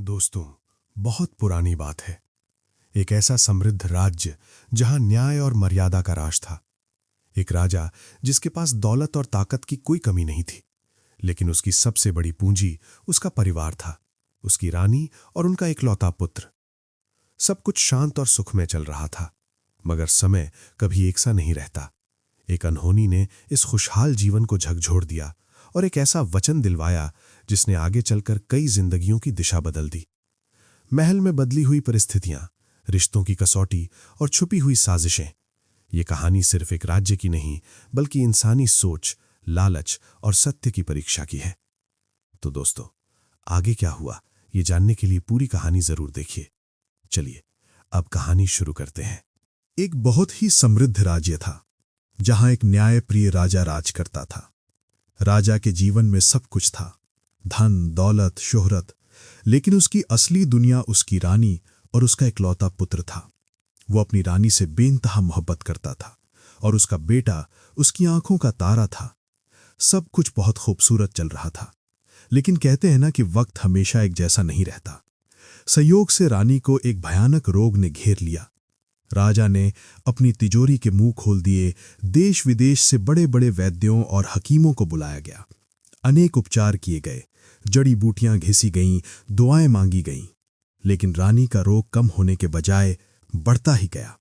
दोस्तों, बहुत पुरानी बात है। एक ऐसा समृद्ध राज्य जहां न्याय और मर्यादा का राज था। एक राजा जिसके पास दौलत और ताकत की कोई कमी नहीं थी, लेकिन उसकी सबसे बड़ी पूंजी उसका परिवार था, उसकी रानी और उनका इकलौता पुत्र। सब कुछ शांत और सुखमय चल रहा था, मगर समय कभी एक सा नहीं रहता। एक अनहोनी ने इस खुशहाल जीवन को झकझोर दिया और एक ऐसा वचन दिलवाया जिसने आगे चलकर कई जिंदगियों की दिशा बदल दी। महल में बदली हुई परिस्थितियां, रिश्तों की कसौटी और छुपी हुई साजिशें। ये कहानी सिर्फ एक राज्य की नहीं, बल्कि इंसानी सोच, लालच और सत्य की परीक्षा की है। तो दोस्तों, आगे क्या हुआ, ये जानने के लिए पूरी कहानी जरूर देखिए। चलिए, अब कहानी शुरू करते हैं। एक बहुत ही समृद्ध राज्य था, जहां एक न्यायप्रिय राजा राज करता था। राजा के जीवन में सब कुछ था, धन, दौलत, शोहरत, लेकिन उसकी असली दुनिया उसकी रानी और उसका इकलौता पुत्र था। वो अपनी रानी से बेइंतहा मोहब्बत करता था और उसका बेटा उसकी आंखों का तारा था। सब कुछ बहुत खूबसूरत चल रहा था, लेकिन कहते हैं ना कि वक्त हमेशा एक जैसा नहीं रहता। संयोग से रानी को एक भयानक रोग ने घेर लिया। राजा ने अपनी तिजोरी के मुंह खोल दिए। देश विदेश से बड़े बड़े वैद्यों और हकीमों को बुलाया गया। अनेक उपचार किए गए, जड़ी बूटियां घिसी गईं, दुआएं मांगी गईं, लेकिन रानी का रोग कम होने के बजाय बढ़ता ही गया।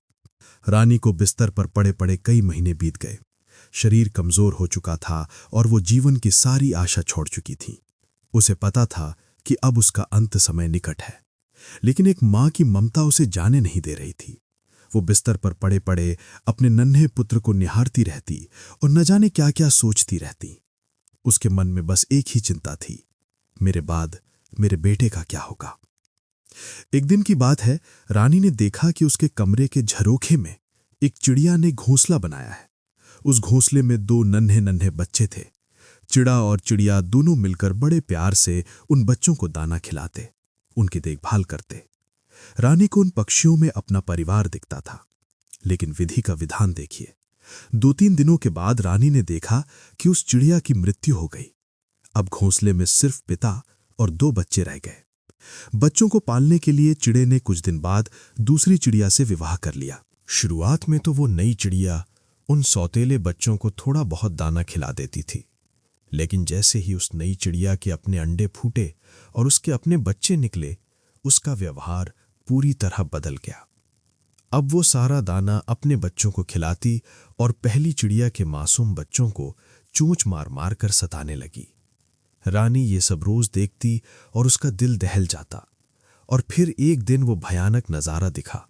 रानी को बिस्तर पर पड़े पड़े कई महीने बीत गए। शरीर कमजोर हो चुका था और वो जीवन की सारी आशा छोड़ चुकी थी। उसे पता था कि अब उसका अंत समय निकट है, लेकिन एक मां की ममता उसे जाने नहीं दे रही थी। वो बिस्तर पर पड़े पड़े अपने नन्हे पुत्र को निहारती रहती और न जाने क्या क्या सोचती रहती। उसके मन में बस एक ही चिंता थी, मेरे बाद मेरे बेटे का क्या होगा। एक दिन की बात है, रानी ने देखा कि उसके कमरे के झरोखे में एक चिड़िया ने घोंसला बनाया है। उस घोंसले में दो नन्हे नन्हे बच्चे थे। चिड़ा और चिड़िया दोनों मिलकर बड़े प्यार से उन बच्चों को दाना खिलाते, उनकी देखभाल करते। रानी को उन पक्षियों में अपना परिवार दिखता था, लेकिन विधि का विधान देखिए। 2-3 दिनों के बाद रानी ने देखा कि उस चिड़िया की मृत्यु हो गई। अब घोंसले में सिर्फ पिता और 2 बच्चे रह गए। बच्चों को पालने के लिए चिड़े ने कुछ दिन बाद दूसरी चिड़िया से विवाह कर लिया। शुरुआत में तो वो नई चिड़िया उन सौतेले बच्चों को थोड़ा बहुत दाना खिला देती थी, लेकिन जैसे ही उस नई चिड़िया के अपने अंडे फूटे और उसके अपने बच्चे निकले, उसका व्यवहार पूरी तरह बदल गया। अब वो सारा दाना अपने बच्चों को खिलाती और पहली चिड़िया के मासूम बच्चों को चोंच मार मार कर सताने लगी। रानी ये सब रोज देखती और उसका दिल दहल जाता। और फिर एक दिन वो भयानक नजारा दिखा।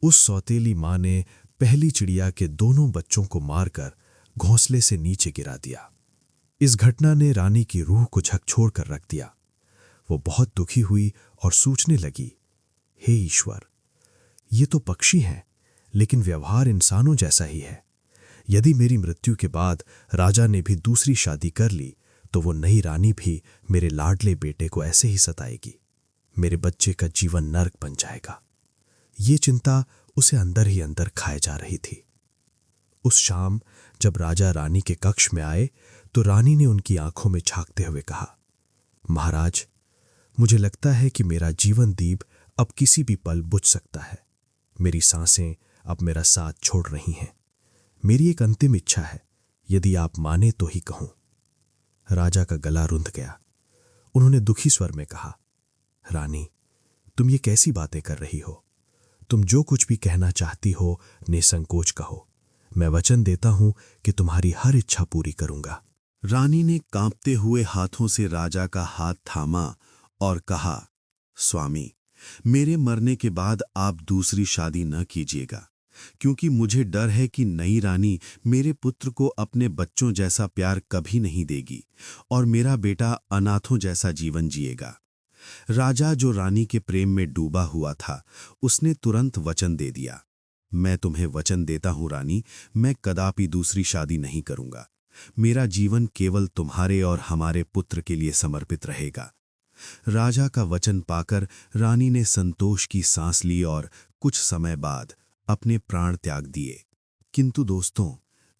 उस सौतेली मां ने पहली चिड़िया के दोनों बच्चों को मारकर घोंसले से नीचे गिरा दिया। इस घटना ने रानी की रूह को झकझोर कर रख दिया। वो बहुत दुखी हुई और सोचने लगी, हे ईश्वर, ये तो पक्षी हैं, लेकिन व्यवहार इंसानों जैसा ही है। यदि मेरी मृत्यु के बाद राजा ने भी दूसरी शादी कर ली, तो वो नई रानी भी मेरे लाडले बेटे को ऐसे ही सताएगी। मेरे बच्चे का जीवन नर्क बन जाएगा। ये चिंता उसे अंदर ही अंदर खाए जा रही थी। उस शाम जब राजा रानी के कक्ष में आए, तो रानी ने उनकी आंखों में झांकते हुए कहा, महाराज, मुझे लगता है कि मेरा जीवन दीप अब किसी भी पल बुझ सकता है। मेरी सांसें अब मेरा साथ छोड़ रही हैं। मेरी एक अंतिम इच्छा है, यदि आप माने तो ही कहूं। राजा का गला रुंध गया। उन्होंने दुखी स्वर में कहा, रानी, तुम ये कैसी बातें कर रही हो? तुम जो कुछ भी कहना चाहती हो निसंकोच कहो। मैं वचन देता हूं कि तुम्हारी हर इच्छा पूरी करूंगा। रानी ने कांपते हुए हाथों से राजा का हाथ थामा और कहा, स्वामी, मेरे मरने के बाद आप दूसरी शादी न कीजिएगा, क्योंकि मुझे डर है कि नई रानी मेरे पुत्र को अपने बच्चों जैसा प्यार कभी नहीं देगी और मेरा बेटा अनाथों जैसा जीवन जिएगा। राजा, जो रानी के प्रेम में डूबा हुआ था, उसने तुरंत वचन दे दिया, मैं तुम्हें वचन देता हूं रानी, मैं कदापि दूसरी शादी नहीं करूंगा। मेरा जीवन केवल तुम्हारे और हमारे पुत्र के लिए समर्पित रहेगा। राजा का वचन पाकर रानी ने संतोष की सांस ली और कुछ समय बाद अपने प्राण त्याग दिए। किंतु दोस्तों,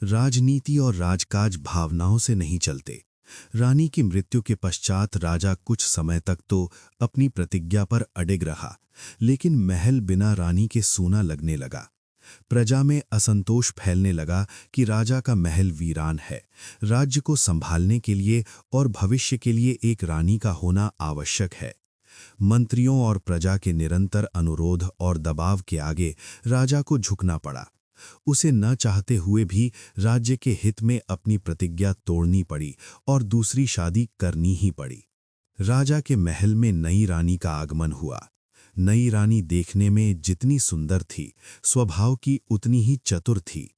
राजनीति और राजकाज भावनाओं से नहीं चलते, रानी की मृत्यु के पश्चात राजा कुछ समय तक तो अपनी प्रतिज्ञा पर अडिग रहा, लेकिन महल बिना रानी के सूना लगने लगा। प्रजा में असंतोष फैलने लगा कि राजा का महल वीरान है। राज्य को संभालने के लिए और भविष्य के लिए एक रानी का होना आवश्यक है। मंत्रियों और प्रजा के निरंतर अनुरोध और दबाव के आगे राजा को झुकना पड़ा। उसे न चाहते हुए भी राज्य के हित में अपनी प्रतिज्ञा तोड़नी पड़ी और दूसरी शादी करनी ही पड़ी। राजा के महल में नई रानी का आगमन हुआ। नई रानी देखने में जितनी सुंदर थी, स्वभाव की उतनी ही चतुर थी।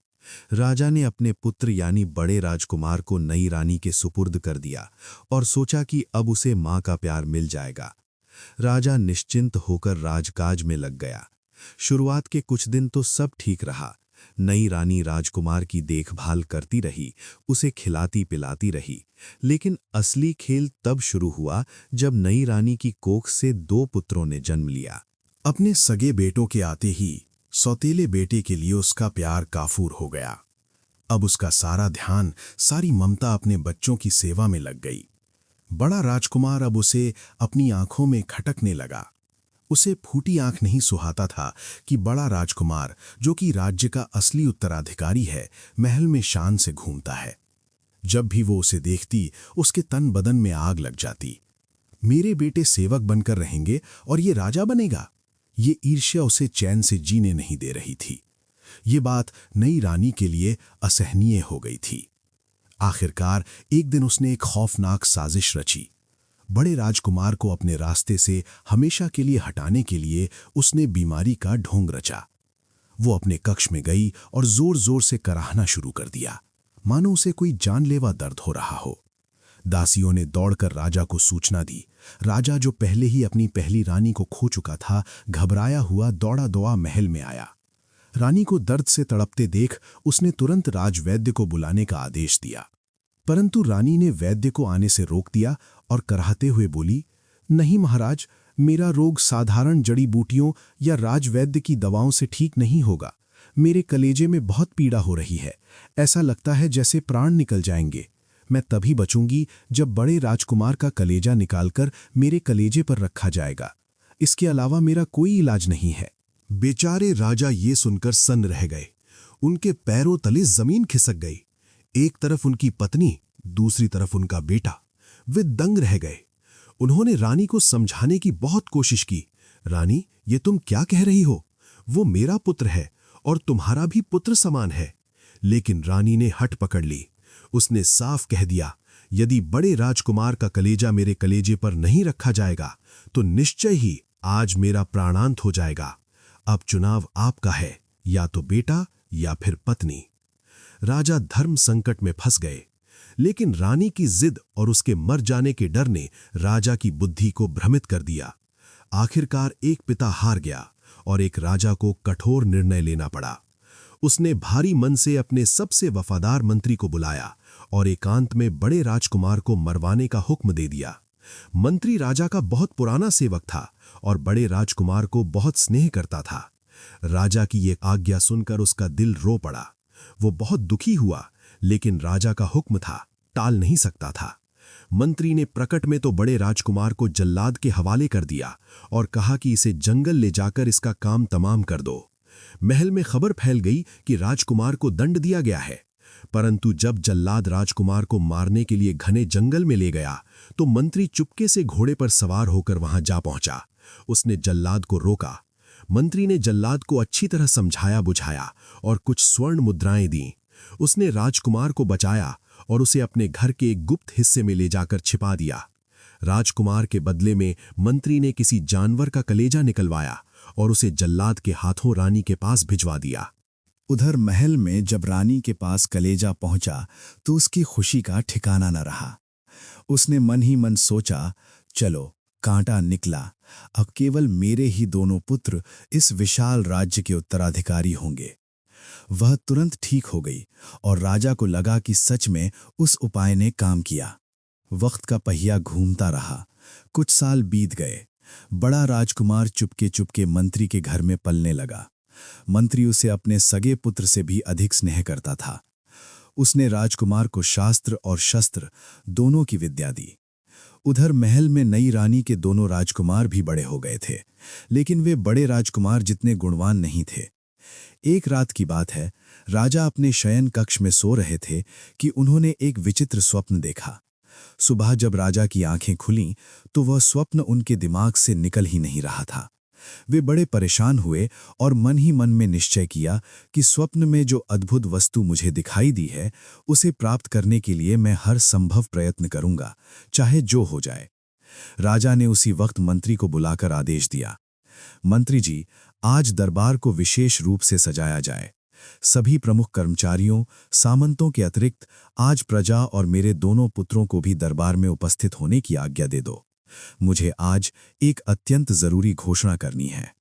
राजा ने अपने पुत्र यानी बड़े राजकुमार को नई रानी के सुपुर्द कर दिया और सोचा कि अब उसे मां का प्यार मिल जाएगा। राजा निश्चिंत होकर राजकाज में लग गया। शुरुआत के कुछ दिन तो सब ठीक रहा। नई रानी राजकुमार की देखभाल करती रही, उसे खिलाती पिलाती रही। लेकिन असली खेल तब शुरू हुआ जब नई रानी की कोख से 2 पुत्रों ने जन्म लिया। अपने सगे बेटों के आते ही सौतेले बेटे के लिए उसका प्यार काफूर हो गया। अब उसका सारा ध्यान, सारी ममता अपने बच्चों की सेवा में लग गई। बड़ा राजकुमार अब उसे अपनी आंखों में खटकने लगा। उसे फूटी आंख नहीं सुहाता था कि बड़ा राजकुमार, जो कि राज्य का असली उत्तराधिकारी है, महल में शान से घूमता है। जब भी वो उसे देखती, उसके तन बदन में आग लग जाती। मेरे बेटे सेवक बनकर रहेंगे और ये राजा बनेगा। ये ईर्ष्या उसे चैन से जीने नहीं दे रही थी। ये बात नई रानी के लिए असहनीय हो गई थी। आखिरकार एक दिन उसने एक खौफनाक साजिश रची। बड़े राजकुमार को अपने रास्ते से हमेशा के लिए हटाने के लिए उसने बीमारी का ढोंग रचा। वो अपने कक्ष में गई और जोर जोर से कराहना शुरू कर दिया, मानो उसे कोई जानलेवा दर्द हो रहा हो। दासियों ने दौड़कर राजा को सूचना दी। राजा, जो पहले ही अपनी पहली रानी को खो चुका था, घबराया हुआ दौड़ा दौड़ा महल में आया। रानी को दर्द से तड़पते देख उसने तुरंत राजवैद्य को बुलाने का आदेश दिया, परंतु रानी ने वैद्य को आने से रोक दिया और कराहते हुए बोली, नहीं महाराज, मेरा रोग साधारण जड़ी बूटियों या राजवैद्य की दवाओं से ठीक नहीं होगा। मेरे कलेजे में बहुत पीड़ा हो रही है। ऐसा लगता है जैसे प्राण निकल जाएंगे। मैं तभी बचूंगी जब बड़े राजकुमार का कलेजा निकालकर मेरे कलेजे पर रखा जाएगा। इसके अलावा मेरा कोई इलाज नहीं है। बेचारे राजा ये सुनकर सन्न रह गए। उनके पैरों तले जमीन खिसक गई। एक तरफ उनकी पत्नी, दूसरी तरफ उनका बेटा। वे दंग रह गए। उन्होंने रानी को समझाने की बहुत कोशिश की। रानी, ये तुम क्या कह रही हो? वो मेरा पुत्र है और तुम्हारा भी पुत्र समान है। लेकिन रानी ने हट पकड़ ली। उसने साफ कह दिया, यदि बड़े राजकुमार का कलेजा मेरे कलेजे पर नहीं रखा जाएगा तो निश्चय ही आज मेरा प्राणांत हो जाएगा। अब चुनाव आपका है, या तो बेटा या फिर पत्नी। राजा धर्म संकट में फंस गए, लेकिन रानी की जिद और उसके मर जाने के डर ने राजा की बुद्धि को भ्रमित कर दिया। आखिरकार एक पिता हार गया और एक राजा को कठोर निर्णय लेना पड़ा। उसने भारी मन से अपने सबसे वफादार मंत्री को बुलाया और एकांत में बड़े राजकुमार को मरवाने का हुक्म दे दिया। मंत्री राजा का बहुत पुराना सेवक था और बड़े राजकुमार को बहुत स्नेह करता था। राजा की ये आज्ञा सुनकर उसका दिल रो पड़ा। वो बहुत दुखी हुआ, लेकिन राजा का हुक्म था, टाल नहीं सकता था। मंत्री ने प्रकट में तो बड़े राजकुमार को जल्लाद के हवाले कर दिया और कहा कि इसे जंगल ले जाकर इसका काम तमाम कर दो। महल में खबर फैल गई कि राजकुमार को दंड दिया गया है, परंतु जब जल्लाद राजकुमार को मारने के लिए घने जंगल में ले गया तो मंत्री चुपके से घोड़े पर सवार होकर वहां जा पहुंचा। उसने जल्लाद को रोका। मंत्री ने जल्लाद को अच्छी तरह समझाया बुझाया और कुछ स्वर्ण मुद्राएं दी। उसने राजकुमार को बचाया और उसे अपने घर के एक गुप्त हिस्से में ले जाकर छिपा दिया। राजकुमार के बदले में मंत्री ने किसी जानवर का कलेजा निकलवाया और उसे जल्लाद के हाथों रानी के पास भिजवा दिया। उधर महल में जब रानी के पास कलेजा पहुंचा तो उसकी खुशी का ठिकाना न रहा। उसने मन ही मन सोचा, चलो कांटा निकला, अब केवल मेरे ही दोनों पुत्र इस विशाल राज्य के उत्तराधिकारी होंगे। वह तुरंत ठीक हो गई और राजा को लगा कि सच में उस उपाय ने काम किया। वक्त का पहिया घूमता रहा। कुछ साल बीत गए। बड़ा राजकुमार चुपके चुपके मंत्री के घर में पलने लगा। मंत्री उसे अपने सगे पुत्र से भी अधिक स्नेह करता था। उसने राजकुमार को शास्त्र और शस्त्र दोनों की विद्या दी। उधर महल में नई रानी के दोनों राजकुमार भी बड़े हो गए थे, लेकिन वे बड़े राजकुमार जितने गुणवान नहीं थे। एक रात की बात है, राजा अपने शयन कक्ष में सो रहे थे कि उन्होंने एक विचित्र स्वप्न देखा। सुबह जब राजा की आंखें खुलीं तो वह स्वप्न उनके दिमाग से निकल ही नहीं रहा था। वे बड़े परेशान हुए और मन ही मन में निश्चय किया कि स्वप्न में जो अद्भुत वस्तु मुझे दिखाई दी है, उसे प्राप्त करने के लिए मैं हर संभव प्रयत्न करूंगा, चाहे जो हो जाए। राजा ने उसी वक्त मंत्री को बुलाकर आदेश दिया, मंत्री जी, आज दरबार को विशेष रूप से सजाया जाए। सभी प्रमुख कर्मचारियों, सामंतों के अतिरिक्त आज प्रजा और मेरे दोनों पुत्रों को भी दरबार में उपस्थित होने की आज्ञा दे दो। मुझे आज एक अत्यंत जरूरी घोषणा करनी है।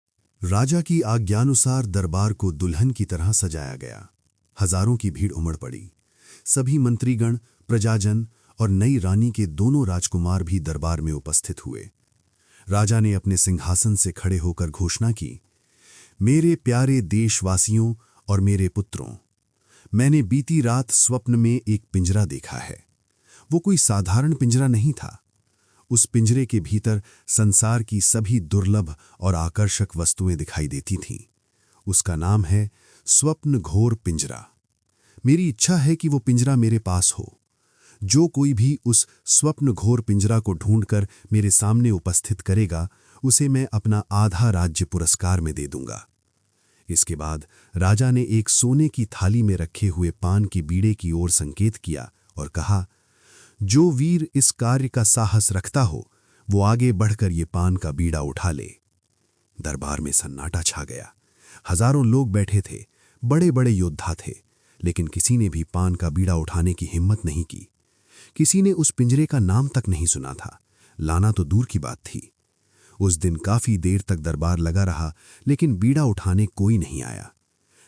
राजा की आज्ञानुसार दरबार को दुल्हन की तरह सजाया गया। हजारों की भीड़ उमड़ पड़ी। सभी मंत्रीगण, प्रजाजन और नई रानी के दोनों राजकुमार भी दरबार में उपस्थित हुए। राजा ने अपने सिंहासन से खड़े होकर घोषणा की, मेरे प्यारे देशवासियों और मेरे पुत्रों, मैंने बीती रात स्वप्न में एक पिंजरा देखा है। वो कोई साधारण पिंजरा नहीं था। उस पिंजरे के भीतर संसार की सभी दुर्लभ और आकर्षक वस्तुएं दिखाई देती थीं। उसका नाम है स्वप्न घोर पिंजरा। मेरी इच्छा है कि वो पिंजरा मेरे पास हो। जो कोई भी उस स्वप्न घोर पिंजरा को ढूंढकर मेरे सामने उपस्थित करेगा, उसे मैं अपना आधा राज्य पुरस्कार में दे दूंगा। इसके बाद राजा ने एक सोने की थाली में रखे हुए पान की बीड़े की ओर संकेत किया और कहा, जो वीर इस कार्य का साहस रखता हो, वो आगे बढ़कर ये पान का बीड़ा उठा ले। दरबार में सन्नाटा छा गया। हजारों लोग बैठे थे, बड़े बड़े योद्धा थे, लेकिन किसी ने भी पान का बीड़ा उठाने की हिम्मत नहीं की। किसी ने उस पिंजरे का नाम तक नहीं सुना था, लाना तो दूर की बात थी। उस दिन काफी देर तक दरबार लगा रहा, लेकिन बीड़ा उठाने कोई नहीं आया।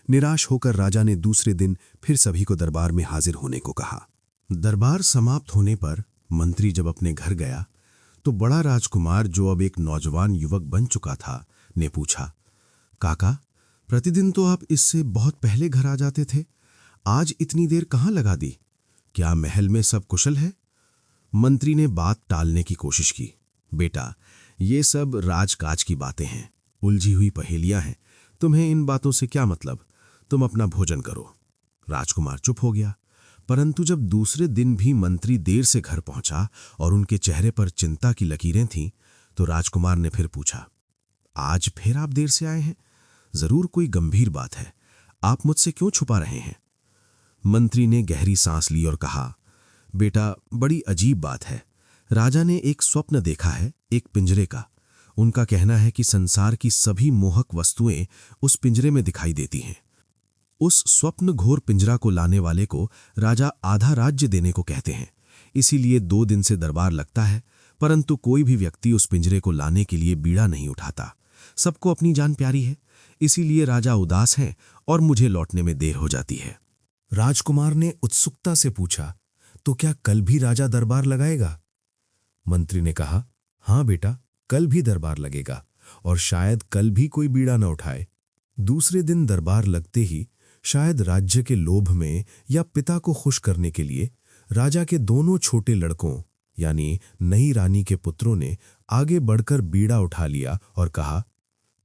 निराश होकर राजा ने दूसरे दिन फिर सभी को दरबार में हाजिर होने को कहा। दरबार समाप्त होने पर मंत्री जब अपने घर गया तो बड़ा राजकुमार, जो अब एक नौजवान युवक बन चुका था, ने पूछा, काका, प्रतिदिन तो आप इससे बहुत पहले घर आ जाते थे, आज इतनी देर कहाँ लगा दी? क्या महल में सब कुशल है? मंत्री ने बात टालने की कोशिश की। बेटा, ये सब राजकाज की बातें हैं, उलझी हुई पहेलियां हैं, तुम्हें इन बातों से क्या मतलब? तुम अपना भोजन करो। राजकुमार चुप हो गया, परंतु जब दूसरे दिन भी मंत्री देर से घर पहुंचा और उनके चेहरे पर चिंता की लकीरें थीं, तो राजकुमार ने फिर पूछा, आज फिर आप देर से आए हैं? जरूर कोई गंभीर बात है, आप मुझसे क्यों छुपा रहे हैं? मंत्री ने गहरी सांस ली और कहा, बेटा, बड़ी अजीब बात है। राजा ने एक स्वप्न देखा है, एक पिंजरे का। उनका कहना है कि संसार की सभी मोहक वस्तुएं उस पिंजरे में दिखाई देती हैं। उस स्वप्न घोर पिंजरा को लाने वाले को राजा आधा राज्य देने को कहते हैं। इसीलिए 2 दिन से दरबार लगता है, परंतु कोई भी व्यक्ति उस पिंजरे को लाने के लिए बीड़ा नहीं उठाता। सबको अपनी जान प्यारी है, इसीलिए राजा उदास हैं और मुझे लौटने में देर हो जाती है। राजकुमार ने उत्सुकता से पूछा, तो क्या कल भी राजा दरबार लगाएगा? मंत्री ने कहा, हाँ बेटा, कल भी दरबार लगेगा और शायद कल भी कोई बीड़ा न उठाए। दूसरे दिन दरबार लगते ही शायद राज्य के लोभ में या पिता को खुश करने के लिए राजा के दोनों छोटे लड़कों यानी नई रानी के पुत्रों ने आगे बढ़कर बीड़ा उठा लिया और कहा,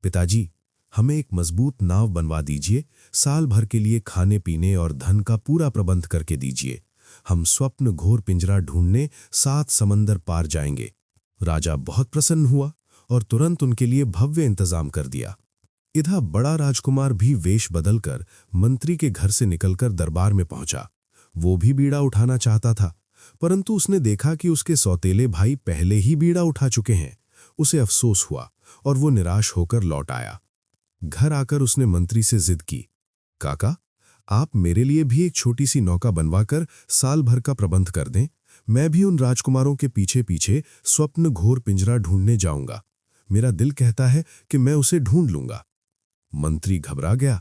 पिताजी, हमें एक मजबूत नाव बनवा दीजिए, साल भर के लिए खाने पीने और धन का पूरा प्रबंध करके दीजिए। हम स्वप्न घोर पिंजरा ढूंढने 7 समंदर पार जाएंगे। राजा बहुत प्रसन्न हुआ और तुरंत उनके लिए भव्य इंतजाम कर दिया। इधर बड़ा राजकुमार भी वेश बदलकर मंत्री के घर से निकलकर दरबार में पहुंचा। वो भी बीड़ा उठाना चाहता था, परंतु उसने देखा कि उसके सौतेले भाई पहले ही बीड़ा उठा चुके हैं। उसे अफसोस हुआ और वो निराश होकर लौट आया। घर आकर उसने मंत्री से जिद की, काका, आप मेरे लिए भी एक छोटी सी नौका बनवाकर साल भर का प्रबंध कर दें। मैं भी उन राजकुमारों के पीछे पीछे स्वप्न घोर पिंजरा ढूंढने जाऊंगा। मेरा दिल कहता है कि मैं उसे ढूंढ लूंगा। मंत्री घबरा गया।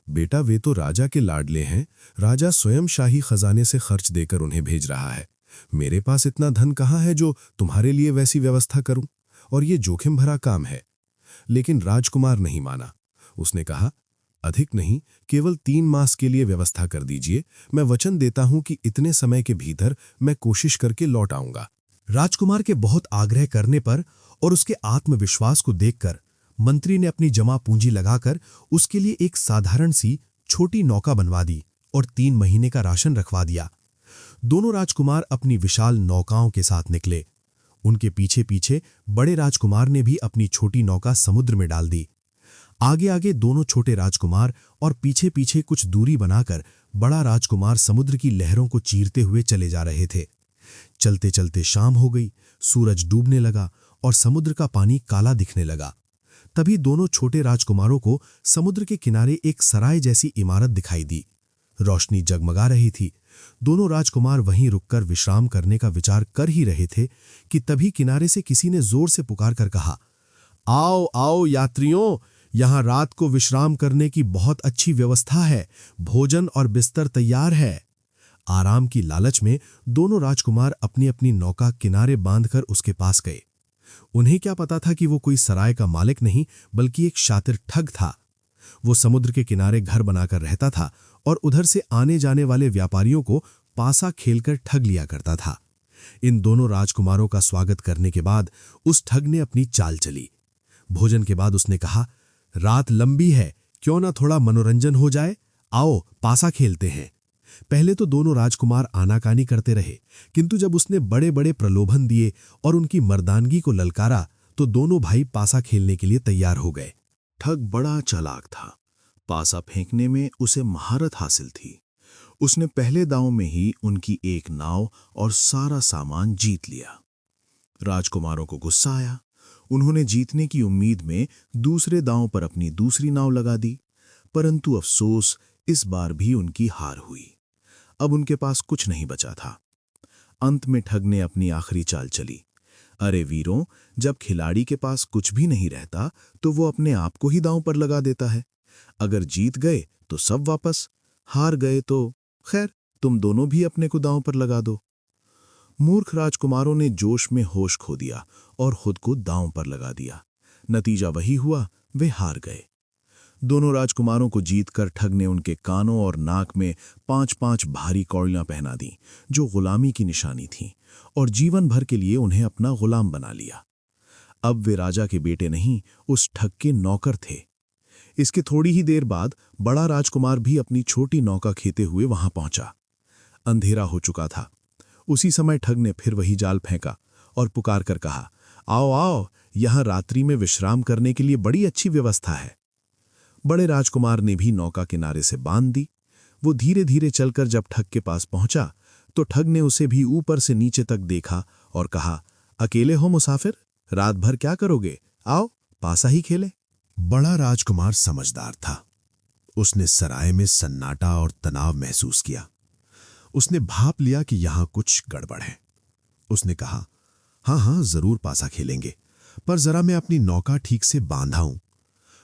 बेटा, वे तो राजा के लाडले हैं। राजा स्वयं शाही खजाने से खर्च देकर उन्हें भेज रहा है। मेरे पास इतना धन कहाँ है जो तुम्हारे लिए वैसी व्यवस्था करूं? और ये जोखिम भरा काम है। लेकिन राजकुमार नहीं माना। उसने कहा, अधिक नहीं, केवल 3 मास के लिए व्यवस्था कर दीजिए। मैं वचन देता हूं कि इतने समय के भीतर मैं कोशिश करके लौट आऊंगा। राजकुमार के बहुत आग्रह करने पर और उसके आत्मविश्वास को देखकर मंत्री ने अपनी जमा पूंजी लगाकर उसके लिए एक साधारण सी छोटी नौका बनवा दी और 3 महीने का राशन रखवा दिया। दोनों राजकुमार अपनी विशाल नौकाओं के साथ निकले। उनके पीछे पीछे बड़े राजकुमार ने भी अपनी छोटी नौका समुद्र में डाल दी। आगे आगे दोनों छोटे राजकुमार और पीछे पीछे कुछ दूरी बनाकर बड़ा राजकुमार समुद्र की लहरों को चीरते हुए चले जा रहे थे। चलते चलते शाम हो गई, सूरज डूबने लगा और समुद्र का पानी काला दिखने लगा। तभी दोनों छोटे राजकुमारों को समुद्र के किनारे एक सराय जैसी इमारत दिखाई दी। रोशनी जगमगा रही थी। दोनों राजकुमार वहीं रुककर विश्राम करने का विचार कर ही रहे थे कि तभी किनारे से किसी ने जोर से पुकार कर कहा, आओ आओ यात्रियों, यहां रात को विश्राम करने की बहुत अच्छी व्यवस्था है। भोजन और बिस्तर तैयार है। आराम की लालच में दोनों राजकुमार अपनी अपनी नौका किनारे बांधकर उसके पास गए। उन्हें क्या पता था कि वो कोई सराय का मालिक नहीं बल्कि एक शातिर ठग था। वो समुद्र के किनारे घर बनाकर रहता था और उधर से आने जाने वाले व्यापारियों को पासा खेलकर ठग लिया करता था। इन दोनों राजकुमारों का स्वागत करने के बाद उस ठग ने अपनी चाल चली। भोजन के बाद उसने कहा, रात लंबी है, क्यों ना थोड़ा मनोरंजन हो जाए, आओ पासा खेलते हैं। पहले तो दोनों राजकुमार आनाकानी करते रहे, किंतु जब उसने बड़े बड़े प्रलोभन दिए और उनकी मर्दानगी को ललकारा तो दोनों भाई पासा खेलने के लिए तैयार हो गए। ठग बड़ा चालाक था। पासा फेंकने में उसे महारत हासिल थी। उसने पहले दांव में ही उनकी एक नाव और सारा सामान जीत लिया। राजकुमारों को गुस्सा आया। उन्होंने जीतने की उम्मीद में दूसरे दांव पर अपनी दूसरी नाव लगा दी, परंतु अफसोस इस बार भी उनकी हार हुई। अब उनके पास कुछ नहीं बचा था। अंत में ठग ने अपनी आखिरी चाल चली। अरे वीरों, जब खिलाड़ी के पास कुछ भी नहीं रहता तो वो अपने आप को ही दांव पर लगा देता है। अगर जीत गए तो सब वापस, हार गए तो खैर तुम दोनों भी अपने को दांव पर लगा दो। मूर्ख राजकुमारों ने जोश में होश खो दिया और खुद को दांव पर लगा दिया। नतीजा वही हुआ, वे हार गए। दोनों राजकुमारों को जीतकर ठग ने उनके कानों और नाक में 5-5 भारी कौड़ियां पहना दी, जो गुलामी की निशानी थीं, और जीवन भर के लिए उन्हें अपना गुलाम बना लिया। अब वे राजा के बेटे नहीं, उस ठग के नौकर थे। इसके थोड़ी ही देर बाद बड़ा राजकुमार भी अपनी छोटी नौका खेते हुए वहां पहुंचा। अंधेरा हो चुका था। उसी समय ठग ने फिर वही जाल फेंका और पुकार कर कहा, आओ आओ, यहां रात्रि में विश्राम करने के लिए बड़ी अच्छी व्यवस्था है। बड़े राजकुमार ने भी नौका किनारे से बांध दी। वो धीरे धीरे चलकर जब ठग के पास पहुंचा तो ठग ने उसे भी ऊपर से नीचे तक देखा और कहा, अकेले हो मुसाफिर, रात भर क्या करोगे, आओ पासा ही खेले। बड़ा राजकुमार समझदार था। उसने सराय में सन्नाटा और तनाव महसूस किया। उसने भाप लिया कि यहां कुछ गड़बड़ है। उसने कहा, हाँ हाँ जरूर पासा खेलेंगे, पर जरा मैं अपनी नौका ठीक से बांधाऊं।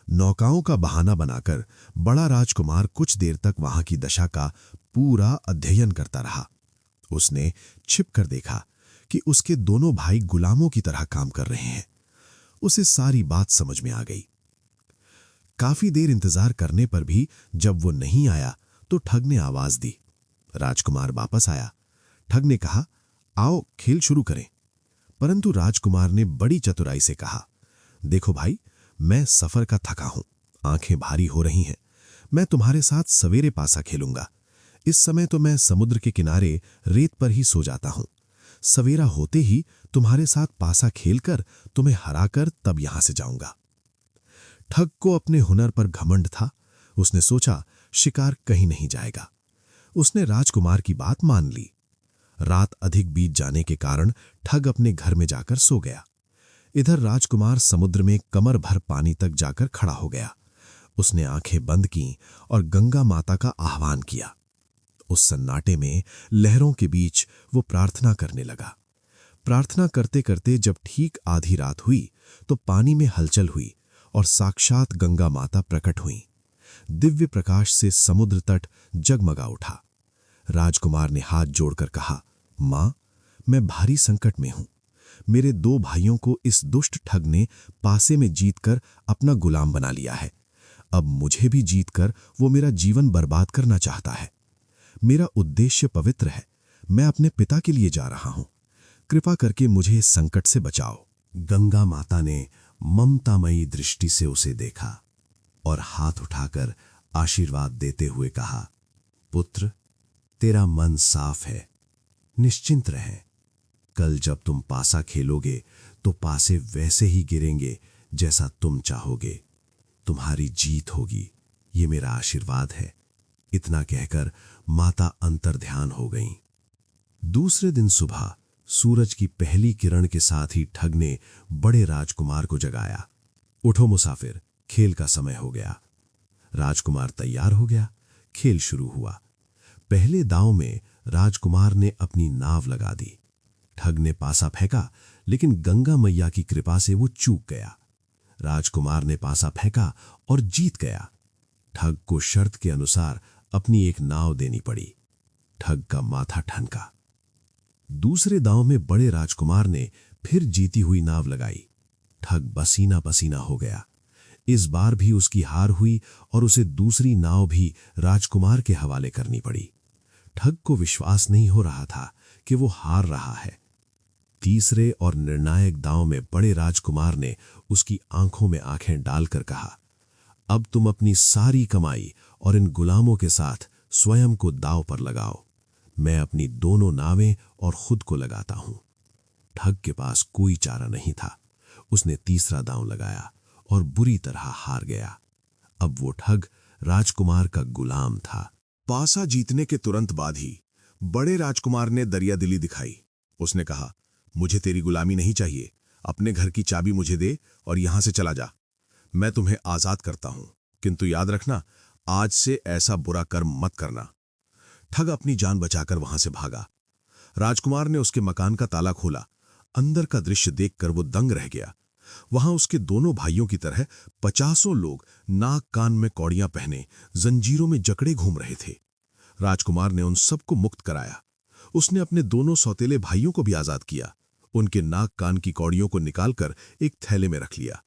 नौकाओं का बहाना बनाकर बड़ा राजकुमार कुछ देर तक वहां की दशा का पूरा अध्ययन करता रहा। उसने छिप कर देखा कि उसके दोनों भाई गुलामों की तरह काम कर रहे हैं। उसे सारी बात समझ में आ गई। काफी देर इंतजार करने पर भी जब वो नहीं आया तो ठग ने आवाज दी। राजकुमार वापस आया। ठग ने कहा, आओ खेल शुरू करें। परंतु राजकुमार ने बड़ी चतुराई से कहा, देखो भाई, मैं सफर का थका हूं, आंखें भारी हो रही हैं। मैं तुम्हारे साथ सवेरे पासा खेलूंगा। इस समय तो मैं समुद्र के किनारे रेत पर ही सो जाता हूं। सवेरा होते ही तुम्हारे साथ पासा खेलकर तुम्हें हराकर तब यहां से जाऊंगा। ठग को अपने हुनर पर घमंड था। उसने सोचा शिकार कहीं नहीं जाएगा। उसने राजकुमार की बात मान ली। रात अधिक बीत जाने के कारण ठग अपने घर में जाकर सो गया। इधर राजकुमार समुद्र में कमर भर पानी तक जाकर खड़ा हो गया। उसने आंखें बंद कीं और गंगा माता का आह्वान किया। उस सन्नाटे में लहरों के बीच वो प्रार्थना करने लगा। प्रार्थना करते करते जब ठीक आधी रात हुई तो पानी में हलचल हुई और साक्षात गंगा माता प्रकट हुई। दिव्य प्रकाश से समुद्र तट जगमगा उठा। राजकुमार ने हाथ जोड़कर कहा, मां, मैं भारी संकट में हूं। मेरे 2 भाइयों को इस दुष्ट ठग ने पासे में जीतकर अपना गुलाम बना लिया है। अब मुझे भी जीतकर वो मेरा जीवन बर्बाद करना चाहता है। मेरा उद्देश्य पवित्र है, मैं अपने पिता के लिए जा रहा हूं। कृपा करके मुझे इस संकट से बचाओ। गंगा माता ने ममतामयी दृष्टि से उसे देखा और हाथ उठाकर आशीर्वाद देते हुए कहा, पुत्र, तेरा मन साफ है, निश्चिंत रहे। कल जब तुम पासा खेलोगे तो पासे वैसे ही गिरेंगे जैसा तुम चाहोगे। तुम्हारी जीत होगी, ये मेरा आशीर्वाद है। इतना कहकर माता अंतर्ध्यान हो गईं। दूसरे दिन सुबह सूरज की पहली किरण के साथ ही ठग ने बड़े राजकुमार को जगाया। उठो मुसाफिर, खेल का समय हो गया। राजकुमार तैयार हो गया। खेल शुरू हुआ। पहले दांव में राजकुमार ने अपनी नाव लगा दी। ठग ने पासा फेंका, लेकिन गंगा मैया की कृपा से वो चूक गया। राजकुमार ने पासा फेंका और जीत गया। ठग को शर्त के अनुसार अपनी एक नाव देनी पड़ी। ठग का माथा ठनका। दूसरे दांव में बड़े राजकुमार ने फिर जीती हुई नाव लगाई। ठग पसीना पसीना हो गया। इस बार भी उसकी हार हुई और उसे दूसरी नाव भी राजकुमार के हवाले करनी पड़ी। ठग को विश्वास नहीं हो रहा था कि वो हार रहा है। तीसरे और निर्णायक दांव में बड़े राजकुमार ने उसकी आंखों में आंखें डालकर कहा, अब तुम अपनी सारी कमाई और इन गुलामों के साथ स्वयं को दांव पर लगाओ। मैं अपनी दोनों नावें और खुद को लगाता हूं। ठग के पास कोई चारा नहीं था। उसने तीसरा दांव लगाया और बुरी तरह हार गया। अब वो ठग राजकुमार का गुलाम था। पासा जीतने के तुरंत बाद ही बड़े राजकुमार ने दरियादिली दिखाई। उसने कहा, मुझे तेरी गुलामी नहीं चाहिए। अपने घर की चाबी मुझे दे और यहां से चला जा। मैं तुम्हें आजाद करता हूं, किंतु याद रखना, आज से ऐसा बुरा कर्म मत करना। ठग अपनी जान बचाकर वहां से भागा। राजकुमार ने उसके मकान का ताला खोला। अंदर का दृश्य देखकर वो दंग रह गया। वहां उसके दोनों भाइयों की तरह 50 लोग नाक कान में कौड़ियां पहने जंजीरों में जकड़े घूम रहे थे। राजकुमार ने उन सबको मुक्त कराया। उसने अपने दोनों सौतेले भाइयों को भी आजाद किया। उनके नाक कान की कौड़ियों को निकालकर एक थैले में रख लिया।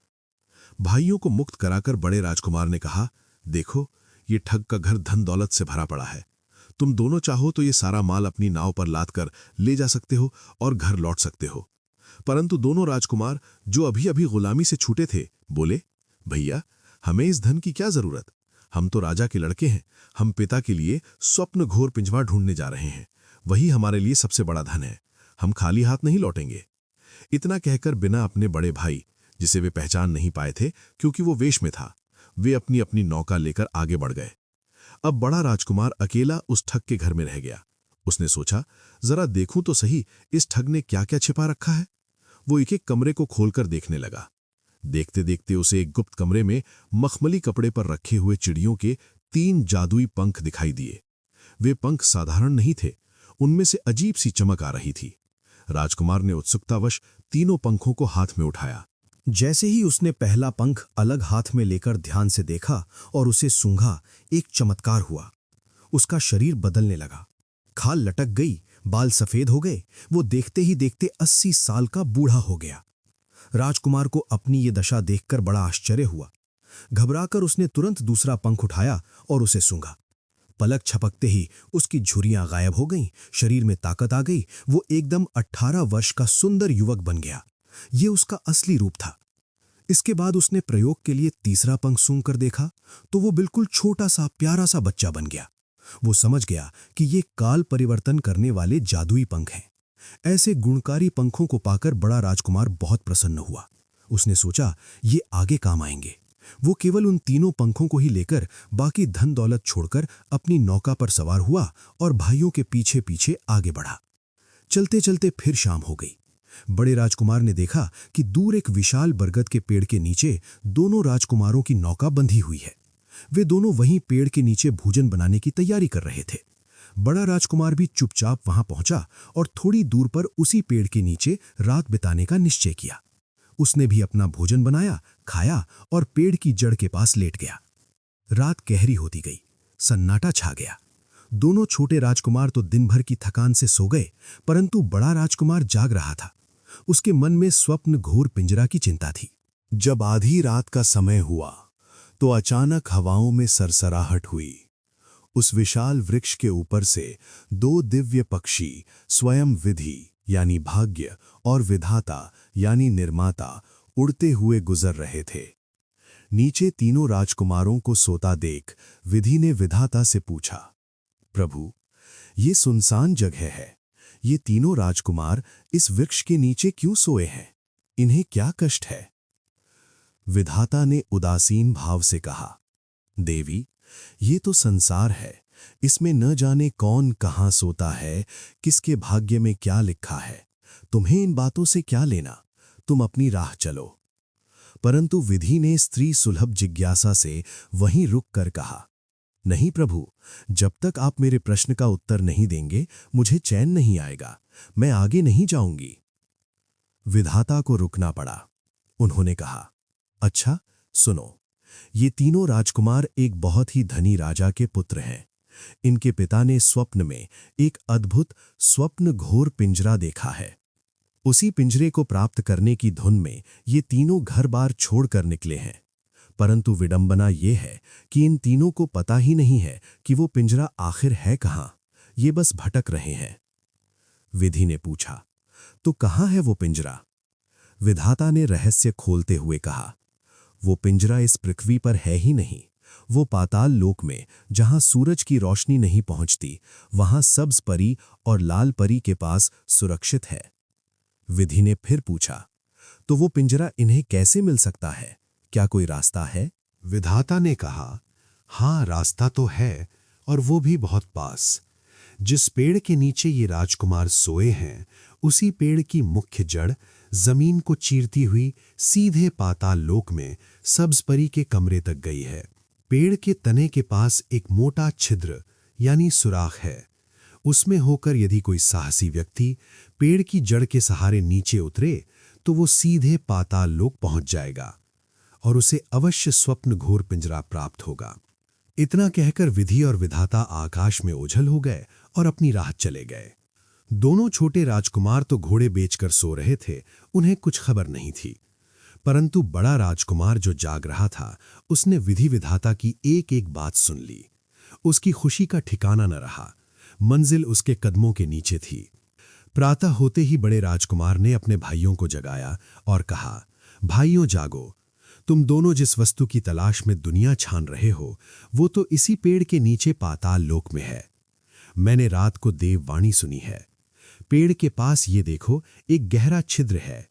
भाइयों को मुक्त कराकर बड़े राजकुमार ने कहा, देखो, ये ठग का घर धन दौलत से भरा पड़ा है। तुम दोनों चाहो तो ये सारा माल अपनी नाव पर लादकर ले जा सकते हो और घर लौट सकते हो। परंतु दोनों राजकुमार, जो अभी अभी गुलामी से छूटे थे, बोले, भैया, हमें इस धन की क्या जरूरत? हम तो राजा के लड़के हैं। हम पिता के लिए स्वप्न घोर पिंजवा ढूंढने जा रहे हैं। वही हमारे लिए सबसे बड़ा धन है। हम खाली हाथ नहीं लौटेंगे। इतना कहकर बिना अपने बड़े भाई, जिसे वे पहचान नहीं पाए थे क्योंकि वो वेश में था, वे अपनी अपनी नौका लेकर आगे बढ़ गए। अब बड़ा राजकुमार अकेला उस ठग के घर में रह गया। उसने सोचा, जरा देखूं तो सही इस ठग ने क्या क्या छिपा रखा है। वो एक एक कमरे को खोलकर देखने लगा। देखते देखते उसे एक गुप्त कमरे में मखमली कपड़े पर रखे हुए चिड़ियों के 3 जादुई पंख दिखाई दिए। वे पंख साधारण नहीं थे, उनमें से अजीब सी चमक आ रही थी। राजकुमार ने उत्सुकतावश तीनों पंखों को हाथ में उठाया। जैसे ही उसने पहला पंख अलग हाथ में लेकर ध्यान से देखा और उसे सूंघा, एक चमत्कार हुआ। उसका शरीर बदलने लगा। खाल लटक गई, बाल सफेद हो गए। वो देखते ही देखते 80 साल का बूढ़ा हो गया। राजकुमार को अपनी ये दशा देखकर बड़ा आश्चर्य हुआ। घबराकर उसने तुरंत दूसरा पंख उठाया और उसे सूंघा। पलक छपकते ही उसकी झुर्रियां गायब हो गईं, शरीर में ताकत आ गई। वो एकदम 18 वर्ष का सुंदर युवक बन गया। ये उसका असली रूप था। इसके बाद उसने प्रयोग के लिए तीसरा पंख सूंघ कर देखा तो वो बिल्कुल छोटा सा प्यारा सा बच्चा बन गया। वो समझ गया कि ये काल परिवर्तन करने वाले जादुई पंख हैं। ऐसे गुणकारी पंखों को पाकर बड़ा राजकुमार बहुत प्रसन्न हुआ। उसने सोचा, ये आगे काम आएंगे। वो केवल उन तीनों पंखों को ही लेकर बाकी धन दौलत छोड़कर अपनी नौका पर सवार हुआ और भाइयों के पीछे पीछे आगे बढ़ा। चलते चलते फिर शाम हो गई। बड़े राजकुमार ने देखा कि दूर एक विशाल बरगद के पेड़ के नीचे दोनों राजकुमारों की नौका बंधी हुई है। वे दोनों वहीं पेड़ के नीचे भोजन बनाने की तैयारी कर रहे थे। बड़ा राजकुमार भी चुपचाप वहां पहुंचा और थोड़ी दूर पर उसी पेड़ के नीचे रात बिताने का निश्चय किया। उसने भी अपना भोजन बनाया, खाया और पेड़ की जड़ के पास लेट गया। रात गहरी होती गई, सन्नाटा छा गया। दोनों छोटे राजकुमार तो दिन भर की थकान से सो गए, परंतु बड़ा राजकुमार जाग रहा था। उसके मन में स्वप्न घोर पिंजरा की चिंता थी। जब आधी रात का समय हुआ तो अचानक हवाओं में सरसराहट हुई। उस विशाल वृक्ष के ऊपर से 2 दिव्य पक्षी स्वयं विधि यानी भाग्य और विधाता यानी निर्माता उड़ते हुए गुजर रहे थे। नीचे तीनों राजकुमारों को सोता देख विधि ने विधाता से पूछा, प्रभु, ये सुनसान जगह है, ये तीनों राजकुमार इस वृक्ष के नीचे क्यों सोए हैं? इन्हें क्या कष्ट है? विधाता ने उदासीन भाव से कहा, देवी, ये तो संसार है, इसमें न जाने कौन कहाँ सोता है, किसके भाग्य में क्या लिखा है। तुम्हें इन बातों से क्या लेना, तुम अपनी राह चलो। परंतु विधि ने स्त्री सुलभ जिज्ञासा से वहीं रुक कर कहा, नहीं प्रभु, जब तक आप मेरे प्रश्न का उत्तर नहीं देंगे मुझे चैन नहीं आएगा, मैं आगे नहीं जाऊंगी। विधाता को रुकना पड़ा। उन्होंने कहा, अच्छा सुनो, ये तीनों राजकुमार एक बहुत ही धनी राजा के पुत्र हैं। इनके पिता ने स्वप्न में एक अद्भुत स्वप्न घोर पिंजरा देखा है। उसी पिंजरे को प्राप्त करने की धुन में ये तीनों घर बार छोड़कर निकले हैं। परंतु विडंबना ये है कि इन तीनों को पता ही नहीं है कि वो पिंजरा आखिर है कहाँ, ये बस भटक रहे हैं। विधि ने पूछा, तो कहाँ है वो पिंजरा? विधाता ने रहस्य खोलते हुए कहा, वो पिंजरा इस पृथ्वी पर है ही नहीं, वो पाताल लोक में, जहां सूरज की रोशनी नहीं पहुंचती, वहां सब्ज परी और लाल परी के पास सुरक्षित है। विधि ने फिर पूछा, तो वो पिंजरा इन्हें कैसे मिल सकता है? क्या कोई रास्ता है? विधाता ने कहा, हाँ, रास्ता तो है, और वो भी बहुत पास। जिस पेड़ के नीचे ये राजकुमार सोए हैं, उसी पेड़ की मुख्य जड़ जमीन को चीरती हुई सीधे पाताल लोक में सब्ज परी के कमरे तक गई है। पेड़ के तने के पास एक मोटा छिद्र यानी सुराख है। उसमें होकर यदि कोई साहसी व्यक्ति पेड़ की जड़ के सहारे नीचे उतरे तो वो सीधे पाताल लोक पहुंच जाएगा और उसे अवश्य स्वप्न घोर पिंजरा प्राप्त होगा। इतना कहकर विधि और विधाता आकाश में ओझल हो गए और अपनी राह चले गए। दोनों छोटे राजकुमार तो घोड़े बेचकर सो रहे थे, उन्हें कुछ खबर नहीं थी। परंतु बड़ा राजकुमार जो जाग रहा था, उसने विधि विधाता की एक एक बात सुन ली। उसकी खुशी का ठिकाना न रहा। मंजिल उसके कदमों के नीचे थी। प्रातः होते ही बड़े राजकुमार ने अपने भाइयों को जगाया और कहा, भाइयों जागो, तुम दोनों जिस वस्तु की तलाश में दुनिया छान रहे हो, वो तो इसी पेड़ के नीचे पाताल लोक में है। मैंने रात को देववाणी सुनी है। पेड़ के पास ये देखो, एक गहरा छिद्र है।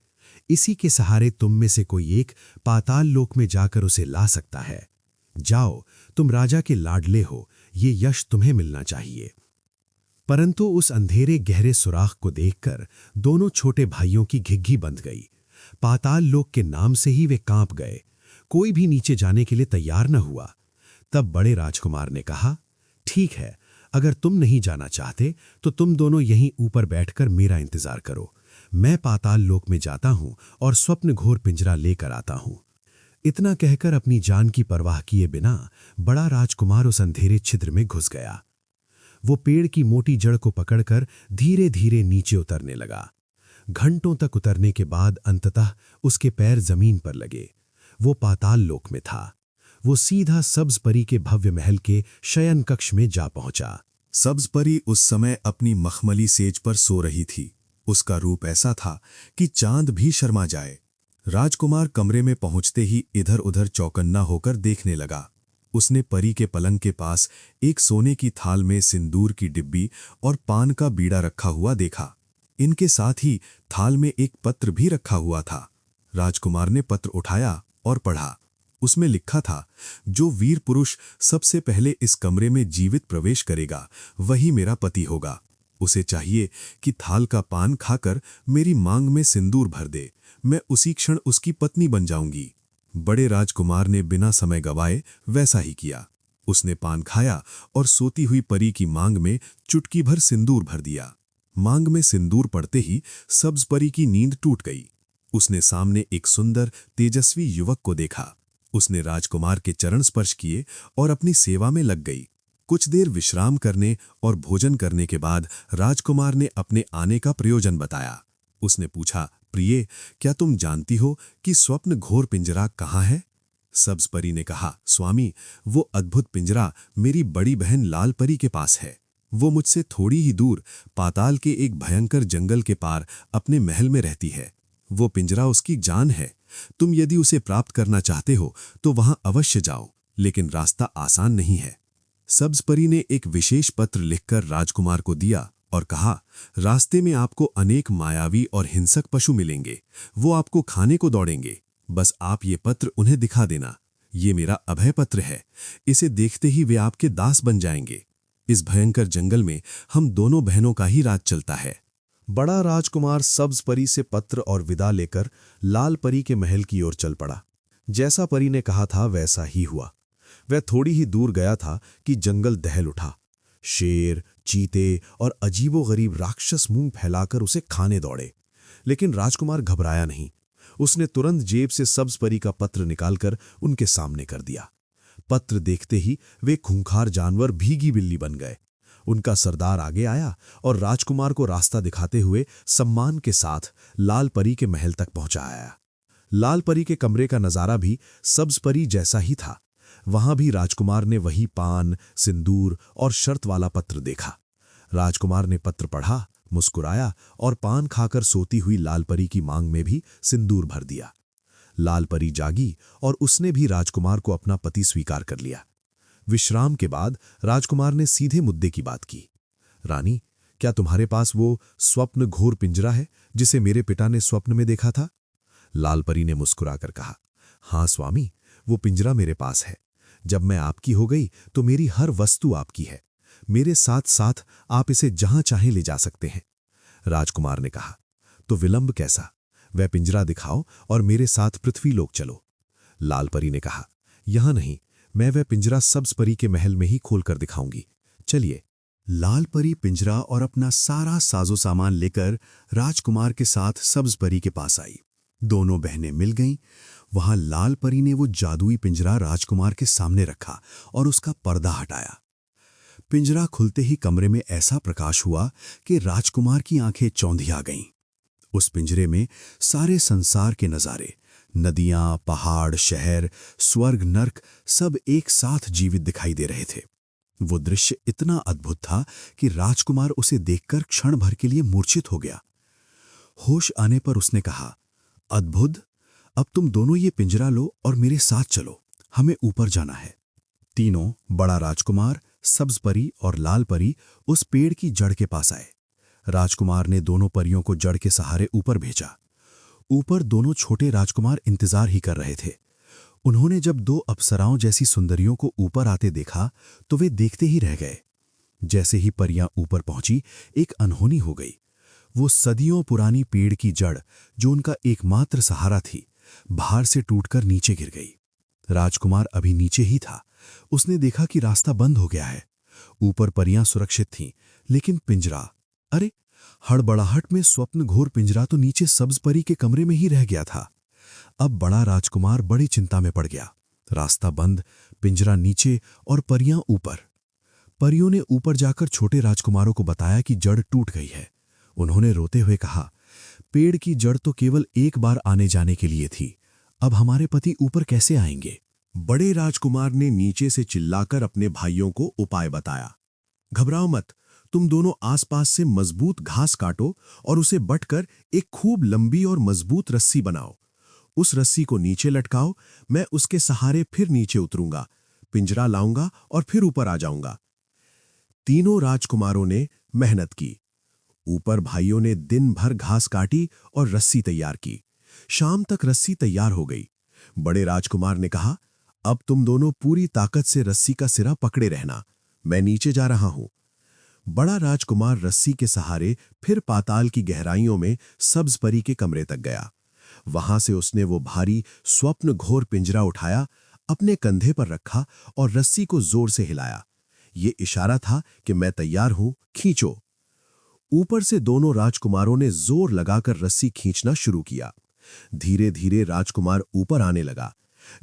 इसी के सहारे तुम में से कोई एक पाताल लोक में जाकर उसे ला सकता है। जाओ, तुम राजा के लाडले हो, ये यश तुम्हें मिलना चाहिए। परंतु उस अंधेरे गहरे सुराख को देखकर दोनों छोटे भाइयों की घिघी बंध गई। पाताल लोक के नाम से ही वे कांप गए। कोई भी नीचे जाने के लिए तैयार न हुआ। तब बड़े राजकुमार ने कहा, ठीक है, अगर तुम नहीं जाना चाहते तो तुम दोनों यहीं ऊपर बैठकर मेरा इंतजार करो। मैं पाताल लोक में जाता हूं और स्वप्न घोर पिंजरा लेकर आता हूं। इतना कहकर अपनी जान की परवाह किए बिना बड़ा राजकुमार उस अंधेरे छिद्र में घुस गया। वो पेड़ की मोटी जड़ को पकड़कर धीरे धीरे नीचे उतरने लगा। घंटों तक उतरने के बाद अंततः उसके पैर जमीन पर लगे। वो पाताल लोक में था। वो सीधा सब्ज परी के भव्य महल के शयन कक्ष में जा पहुंचा। सब्ज परी उस समय अपनी मखमली सेज पर सो रही थी। उसका रूप ऐसा था कि चांद भी शर्मा जाए। राजकुमार कमरे में पहुंचते ही इधर उधर चौकन्ना होकर देखने लगा। उसने परी के पलंग के पास एक सोने की थाल में सिंदूर की डिब्बी और पान का बीड़ा रखा हुआ देखा। इनके साथ ही थाल में एक पत्र भी रखा हुआ था। राजकुमार ने पत्र उठाया और पढ़ा। उसमें लिखा था, जो वीर पुरुष सबसे पहले इस कमरे में जीवित प्रवेश करेगा वही मेरा पति होगा। उसे चाहिए कि थाल का पान खाकर मेरी मांग में सिंदूर भर दे। मैं उसी क्षण उसकी पत्नी बन जाऊंगी। बड़े राजकुमार ने बिना समय गवाए वैसा ही किया। उसने पान खाया और सोती हुई परी की मांग में चुटकी भर सिंदूर भर दिया। मांग में सिंदूर पड़ते ही सब्ज परी की नींद टूट गई। उसने सामने एक सुंदर तेजस्वी युवक को देखा। उसने राजकुमार के चरण स्पर्श किए और अपनी सेवा में लग गई। कुछ देर विश्राम करने और भोजन करने के बाद राजकुमार ने अपने आने का प्रयोजन बताया। उसने पूछा, प्रिय, क्या तुम जानती हो कि स्वप्न घोर पिंजरा कहाँ है? सब्ज परी ने कहा, स्वामी, वो अद्भुत पिंजरा मेरी बड़ी बहन लाल परी के पास है। वो मुझसे थोड़ी ही दूर पाताल के एक भयंकर जंगल के पार अपने महल में रहती है। वो पिंजरा उसकी जान है। तुम यदि उसे प्राप्त करना चाहते हो तो वहां अवश्य जाओ, लेकिन रास्ता आसान नहीं है। सब्ज परी ने एक विशेष पत्र लिखकर राजकुमार को दिया और कहा, रास्ते में आपको अनेक मायावी और हिंसक पशु मिलेंगे। वो आपको खाने को दौड़ेंगे। बस आप ये पत्र उन्हें दिखा देना। ये मेरा अभय पत्र है। इसे देखते ही वे आपके दास बन जाएंगे। इस भयंकर जंगल में हम दोनों बहनों का ही राज चलता है। बड़ा राजकुमार सब्ज परी से पत्र और विदा लेकर लाल परी के महल की ओर चल पड़ा। जैसा परी ने कहा था वैसा ही हुआ। वह थोड़ी ही दूर गया था कि जंगल दहल उठा। शेर, चीते और अजीबोगरीब राक्षस मुंह फैलाकर उसे खाने दौड़े। लेकिन राजकुमार घबराया नहीं। उसने तुरंत जेब से सब्ज परी का पत्र निकालकर उनके सामने कर दिया। पत्र देखते ही वे खूंखार जानवर भीगी बिल्ली बन गए। उनका सरदार आगे आया और राजकुमार को रास्ता दिखाते हुए सम्मान के साथ लाल परी के महल तक पहुंचाया। लाल परी के कमरे का नजारा भी सब्ज परी जैसा ही था। वहां भी राजकुमार ने वही पान, सिंदूर और शर्त वाला पत्र देखा। राजकुमार ने पत्र पढ़ा, मुस्कुराया और पान खाकर सोती हुई लाल परी की मांग में भी सिंदूर भर दिया। लाल परी जागी और उसने भी राजकुमार को अपना पति स्वीकार कर लिया। विश्राम के बाद राजकुमार ने सीधे मुद्दे की बात की। रानी, क्या तुम्हारे पास वो स्वप्न घोर पिंजरा है जिसे मेरे पिता ने स्वप्न में देखा था? लाल परी ने मुस्कुराकर कहा, हाँ स्वामी, वो पिंजरा मेरे पास है। जब मैं आपकी हो गई तो मेरी हर वस्तु आपकी है। मेरे साथ साथ आप इसे जहां चाहे ले जा सकते हैं। राजकुमार ने कहा, तो विलंब कैसा? वह पिंजरा दिखाओ और मेरे साथ पृथ्वीलोक चलो। लाल परी ने कहा, यहां नहीं, मैं वह पिंजरा सब्ज परी के महल में ही खोलकर दिखाऊंगी। चलिए। लाल परी पिंजरा और अपना सारा साजो सामान लेकर राजकुमार के साथ सब्ज परी के पास आई। दोनों बहनें मिल गईं। वहां लाल परी ने वो जादुई पिंजरा राजकुमार के सामने रखा और उसका पर्दा हटाया। पिंजरा खुलते ही कमरे में ऐसा प्रकाश हुआ कि राजकुमार की आंखें चौंधिया गईं। उस पिंजरे में सारे संसार के नजारे, नदियां, पहाड़, शहर, स्वर्ग, नर्क सब एक साथ जीवित दिखाई दे रहे थे। वो दृश्य इतना अद्भुत था कि राजकुमार उसे देखकर क्षण भर के लिए मूर्छित हो गया। होश आने पर उसने कहा, अद्भुत, अब तुम दोनों ये पिंजरा लो और मेरे साथ चलो, हमें ऊपर जाना है। तीनों, बड़ा राजकुमार, सब्ज परी और लाल परी, उस पेड़ की जड़ के पास आए। राजकुमार ने दोनों परियों को जड़ के सहारे ऊपर भेजा। ऊपर दोनों छोटे राजकुमार इंतजार ही कर रहे थे। उन्होंने जब दो अप्सराओं जैसी सुंदरियों को ऊपर आते देखा तो वे देखते ही रह गए। जैसे ही परियां ऊपर पहुंची, एक अनहोनी हो गई। वो सदियों पुरानी पेड़ की जड़, जो उनका एकमात्र सहारा थी, भार से टूटकर नीचे गिर गई। राजकुमार अभी नीचे ही था। उसने देखा कि रास्ता बंद हो गया है। ऊपर परियां सुरक्षित थीं, लेकिन पिंजरा, अरे, हड़बड़ाहट में स्वप्न घोर पिंजरा तो नीचे सब्ज परी के कमरे में ही रह गया था। अब बड़ा राजकुमार बड़ी चिंता में पड़ गया। रास्ता बंद, पिंजरा नीचे और परियां ऊपर। परियों ने ऊपर जाकर छोटे राजकुमारों को बताया कि जड़ टूट गई है। उन्होंने रोते हुए कहा, पेड़ की जड़ तो केवल एक बार आने जाने के लिए थी, अब हमारे पति ऊपर कैसे आएंगे? बड़े राजकुमार ने नीचे से चिल्लाकर अपने भाइयों को उपाय बताया। घबराओ मत, तुम दोनों आसपास से मजबूत घास काटो और उसे बटकर एक खूब लंबी और मजबूत रस्सी बनाओ। उस रस्सी को नीचे लटकाओ, मैं उसके सहारे फिर नीचे उतरूंगा, पिंजरा लाऊंगा और फिर ऊपर आ जाऊंगा। तीनों राजकुमारों ने मेहनत की। ऊपर भाइयों ने दिन भर घास काटी और रस्सी तैयार की। शाम तक रस्सी तैयार हो गई। बड़े राजकुमार ने कहा, अब तुम दोनों पूरी ताकत से रस्सी का सिरा पकड़े रहना, मैं नीचे जा रहा हूं। बड़ा राजकुमार रस्सी के सहारे फिर पाताल की गहराइयों में सब्ज परी के कमरे तक गया। वहां से उसने वो भारी स्वप्न घोर पिंजरा उठाया, अपने कंधे पर रखा और रस्सी को जोर से हिलाया। ये इशारा था कि मैं तैयार हूं, खींचो। ऊपर से दोनों राजकुमारों ने जोर लगाकर रस्सी खींचना शुरू किया। धीरे धीरे राजकुमार ऊपर आने लगा।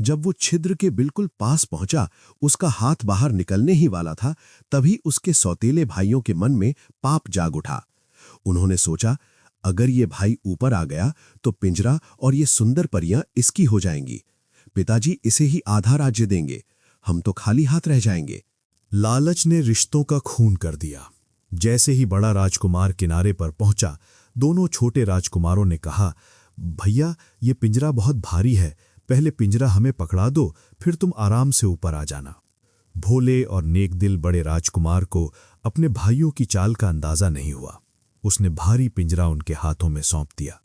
जब वो छिद्र के बिल्कुल पास पहुंचा, उसका हाथ बाहर निकलने ही वाला था, तभी उसके सौतेले भाइयों के मन में पाप जाग उठा। उन्होंने सोचा, अगर ये भाई ऊपर आ गया तो पिंजरा और ये सुंदर परियां इसकी हो जाएंगी। पिताजी इसे ही आधा राज्य देंगे, हम तो खाली हाथ रह जाएंगे। लालच ने रिश्तों का खून कर दिया। जैसे ही बड़ा राजकुमार किनारे पर पहुंचा, दोनों छोटे राजकुमारों ने कहा, भैया ये पिंजरा बहुत भारी है, पहले पिंजरा हमें पकड़ा दो, फिर तुम आराम से ऊपर आ जाना। भोले और नेकदिल बड़े राजकुमार को अपने भाइयों की चाल का अंदाजा नहीं हुआ। उसने भारी पिंजरा उनके हाथों में सौंप दिया।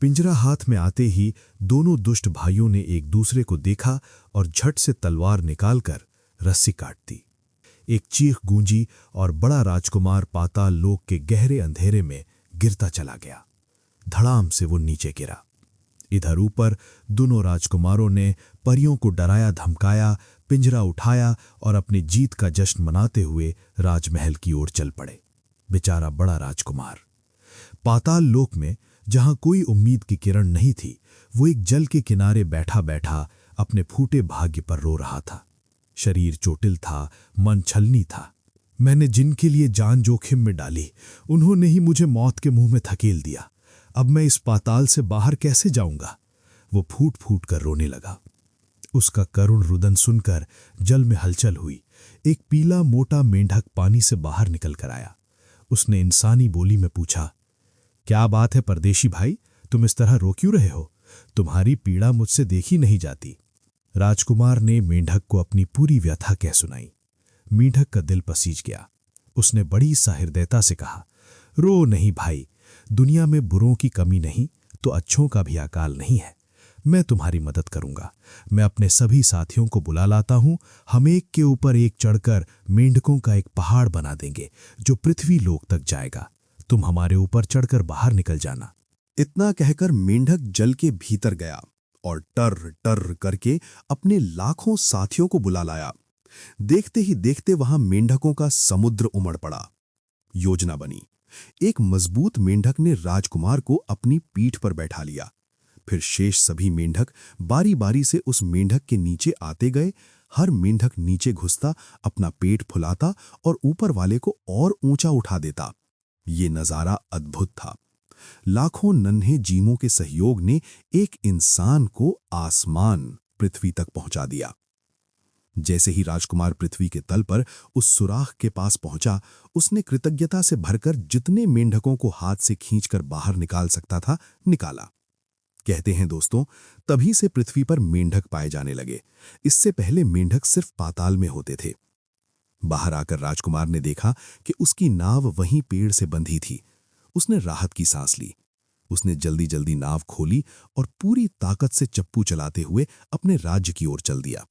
पिंजरा हाथ में आते ही दोनों दुष्ट भाइयों ने एक दूसरे को देखा और झट से तलवार निकालकर रस्सी काट दी। एक चीख गूंजी और बड़ा राजकुमार पाताल लोक के गहरे अंधेरे में गिरता चला गया। धड़ाम से वो नीचे गिरा। इधर ऊपर दोनों राजकुमारों ने परियों को डराया धमकाया, पिंजरा उठाया और अपनी जीत का जश्न मनाते हुए राजमहल की ओर चल पड़े। बेचारा बड़ा राजकुमार पाताल लोक में, जहां कोई उम्मीद की किरण नहीं थी, वो एक जल के किनारे बैठा बैठा अपने फूटे भाग्य पर रो रहा था। शरीर चोटिल था, मन छलनी था। मैंने जिनके लिए जान जोखिम में डाली, उन्होंने ही मुझे मौत के मुंह में धकेल दिया। अब मैं इस पाताल से बाहर कैसे जाऊंगा? वो फूट फूट कर रोने लगा। उसका करुण रुदन सुनकर जल में हलचल हुई। एक पीला मोटा मेंढक पानी से बाहर निकल कर आया। उसने इंसानी बोली में पूछा, क्या बात है परदेशी भाई, तुम इस तरह रो क्यों रहे हो? तुम्हारी पीड़ा मुझसे देखी नहीं जाती। राजकुमार ने मेंढक को अपनी पूरी व्यथा कह सुनाई। मेंढक का दिल पसीज गया। उसने बड़ी सहृदयता से कहा, रो नहीं भाई, दुनिया में बुरों की कमी नहीं तो अच्छों का भी अकाल नहीं है। मैं तुम्हारी मदद करूंगा। मैं अपने सभी साथियों को बुला लाता हूं। हम एक के ऊपर एक चढ़कर मेंढकों का एक पहाड़ बना देंगे जो पृथ्वी लोक तक जाएगा। तुम हमारे ऊपर चढ़कर बाहर निकल जाना। इतना कहकर मेंढक जल के भीतर गया और टर टर करके अपने लाखों साथियों को बुला लाया। देखते ही देखते वहां मेंढकों का समुद्र उमड़ पड़ा। योजना बनी। एक मजबूत मेंढक ने राजकुमार को अपनी पीठ पर बैठा लिया। फिर शेष सभी मेंढक बारी बारी से उस मेंढक के नीचे आते गए। हर मेंढक नीचे घुसता, अपना पेट फुलाता और ऊपर वाले को और ऊंचा उठा देता। ये नजारा अद्भुत था। लाखों नन्हे जीवों के सहयोग ने एक इंसान को आसमान पृथ्वी तक पहुंचा दिया। जैसे ही राजकुमार पृथ्वी के तल पर उस सुराख के पास पहुंचा, उसने कृतज्ञता से भरकर जितने मेंढकों को हाथ से खींचकर बाहर निकाल सकता था निकाला। कहते हैं दोस्तों, तभी से पृथ्वी पर मेंढक पाए जाने लगे। इससे पहले मेंढक सिर्फ पाताल में होते थे। बाहर आकर राजकुमार ने देखा कि उसकी नाव वहीं पेड़ से बंधी थी। उसने राहत की सांस ली। उसने जल्दी जल्दी नाव खोली और पूरी ताकत से चप्पू चलाते हुए अपने राज्य की ओर चल दिया।